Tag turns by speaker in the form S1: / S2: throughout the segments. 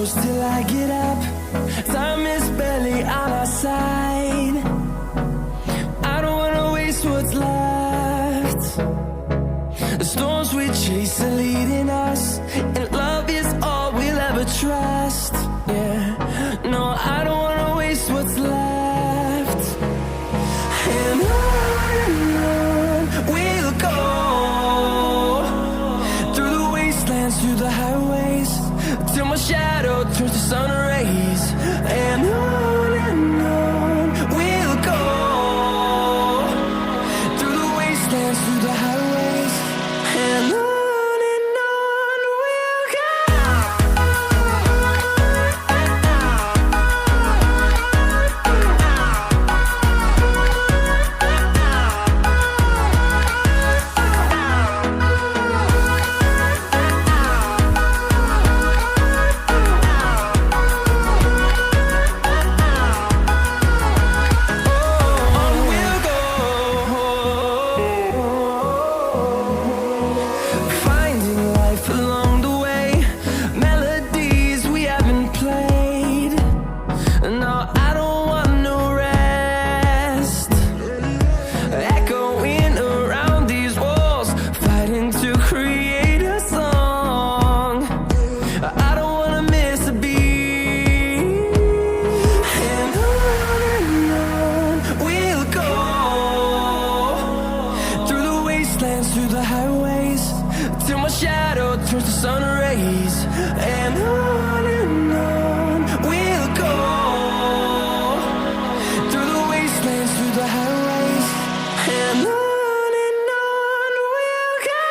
S1: close till I get up. Time is barely on our side. I don't wanna waste what's left. The storms we chase are leading us, and love is all we'll ever trust. Yeah, no, I don't wanna waste what's left. And on we'll go, through the wastelands, through the highways, till my shadow turns to sun rays. And on we'll go, through the wastelands, through the highways, and on we'll go. Through the highways, till my shadow turns to sun rays. And on we'll go, through the wastelands, through the highways, and on we'll go.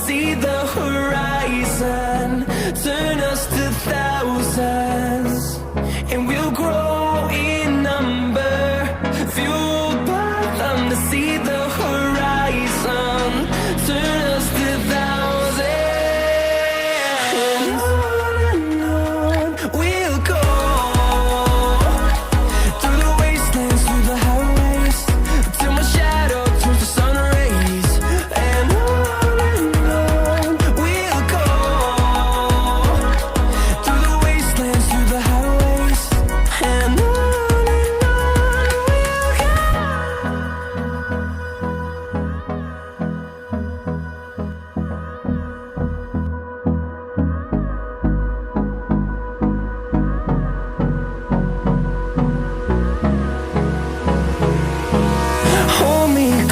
S1: See the horizon, turn us to thousands, and we'll grow in number, fueled by them to see the horizon, turn us to thousands, and on we'll go, through the wastelands, through the highways, till my shadow turns to sun rays. And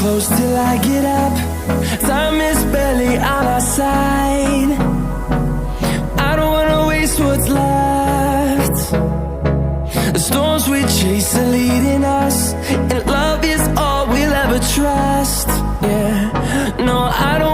S1: close till I get up. Time is barely on our side. I don't wanna waste what's left. The storms we chase are leading us, and love is all we'll ever trust. Yeah, no, I don't